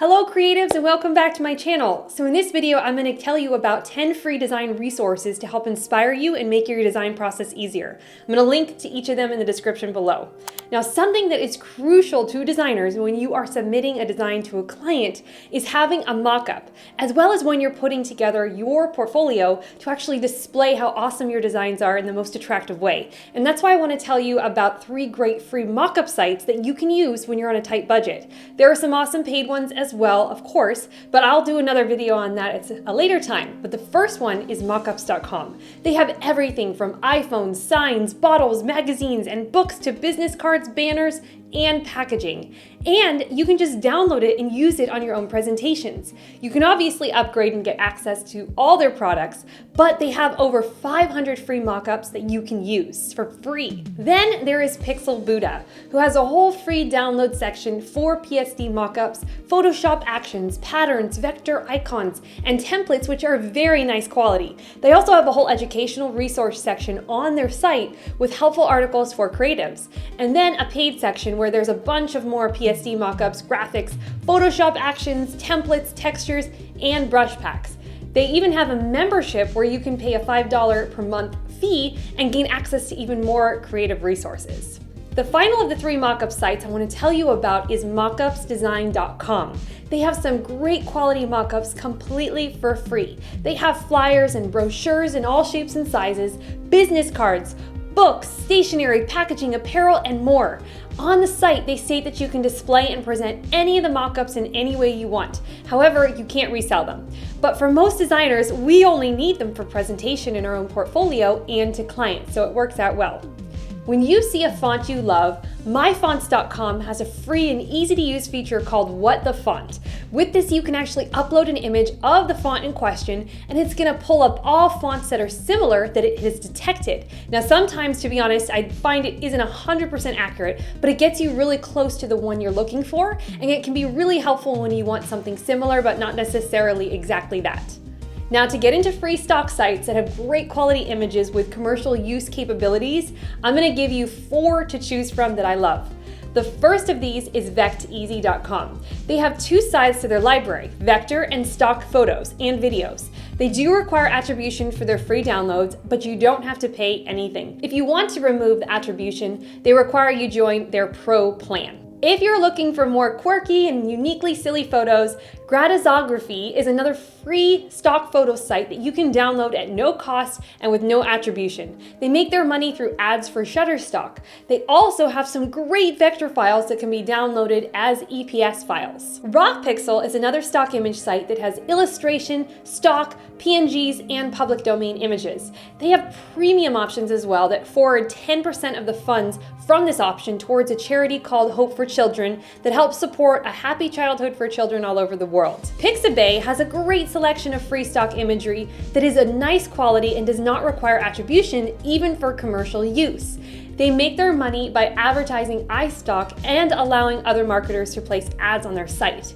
Hello creatives and welcome back to my channel. So in this video, I'm going to tell you about 10 free design resources to help inspire you and make your design process easier. I'm going to link to each of them in the description below. Now, something that is crucial to designers when you are submitting a design to a client is having a mock-up, as well as when you're putting together your portfolio to actually display how awesome your designs are in the most attractive way. And that's why I want to tell you about 3 great free mock-up sites that you can use when you're on a tight budget. There are some awesome paid ones as well, of course, but I'll do another video on that at a later time. But the first one is mockups.com. They have everything from iPhones, signs, bottles, magazines, and books to business cards, banners, and packaging. And you can just download it and use it on your own presentations. You can obviously upgrade and get access to all their products, but they have over 500 free mockups that you can use for free. Then there is Pixel Buddha, who has a whole free download section for PSD mockups, Photoshop actions, patterns, vector icons, and templates, which are very nice quality. They also have a whole educational resource section on their site with helpful articles for creatives. And then a paid section where there's a bunch of more PSD mockups, graphics, Photoshop actions, templates, textures, and brush packs. They even have a membership where you can pay a $5 per month fee and gain access to even more creative resources. The final of the 3 mockup sites I want to tell you about is mockupsdesign.com. They have some great quality mockups completely for free. They have flyers and brochures in all shapes and sizes, business cards, books, stationery, packaging, apparel, and more. On the site, they state that you can display and present any of the mockups in any way you want. However, you can't resell them. But for most designers, we only need them for presentation in our own portfolio and to clients, so it works out well. When you see a font you love, myfonts.com has a free and easy to use feature called What the Font. With this, you can actually upload an image of the font in question, and it's going to pull up all fonts that are similar that it has detected. Now, sometimes, to be honest, I find it isn't 100% accurate, but it gets you really close to the one you're looking for, and it can be really helpful when you want something similar, but not necessarily exactly that. Now, to get into free stock sites that have great quality images with commercial use capabilities, I'm going to give you 4 to choose from that I love. The first of these is vecteasy.com. They have 2 sides to their library, vector and stock photos and videos. They do require attribution for their free downloads, but you don't have to pay anything. If you want to remove the attribution, they require you join their pro plan. If you're looking for more quirky and uniquely silly photos, Gradizography is another free stock photo site that you can download at no cost and with no attribution. They make their money through ads for Shutterstock. They also have some great vector files that can be downloaded as EPS files. Rockpixel is another stock image site that has illustration, stock, PNGs, and public domain images. They have premium options as well that forward 10% of the funds from this option towards a charity called Hope for Children that helps support a happy childhood for children all over the world. Pixabay has a great selection of free stock imagery that is a nice quality and does not require attribution even for commercial use. They make their money by advertising iStock and allowing other marketers to place ads on their site.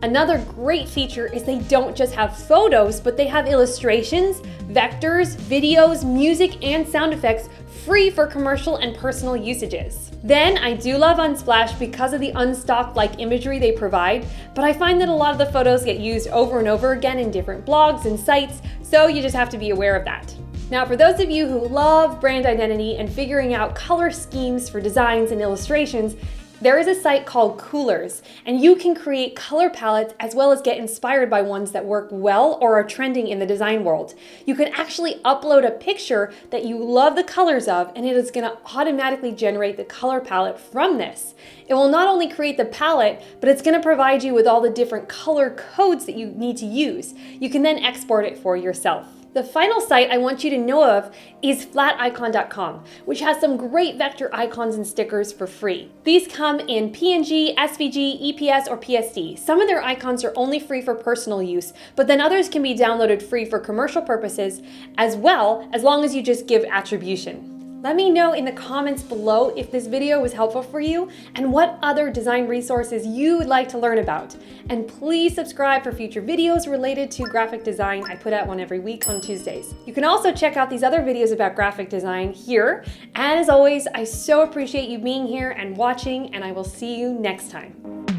Another great feature is they don't just have photos, but they have illustrations, vectors, videos, music, and sound effects free for commercial and personal usages. Then I do love Unsplash because of the unstock-like imagery they provide, but I find that a lot of the photos get used over and over again in different blogs and sites, so you just have to be aware of that. Now, for those of you who love brand identity and figuring out color schemes for designs and illustrations, there is a site called Coolers, and you can create color palettes as well as get inspired by ones that work well or are trending in the design world. You can actually upload a picture that you love the colors of, and it is going to automatically generate the color palette from this. It will not only create the palette, but it's going to provide you with all the different color codes that you need to use. You can then export it for yourself. The final site I want you to know of is flaticon.com, which has some great vector icons and stickers for free. These come in PNG, SVG, EPS, or PSD. Some of their icons are only free for personal use, but then others can be downloaded free for commercial purposes as well, as long as you just give attribution. Let me know in the comments below if this video was helpful for you and what other design resources you would like to learn about. And please subscribe for future videos related to graphic design. I put out one every week on Tuesdays. You can also check out these other videos about graphic design here. And as always, I so appreciate you being here and watching, and I will see you next time.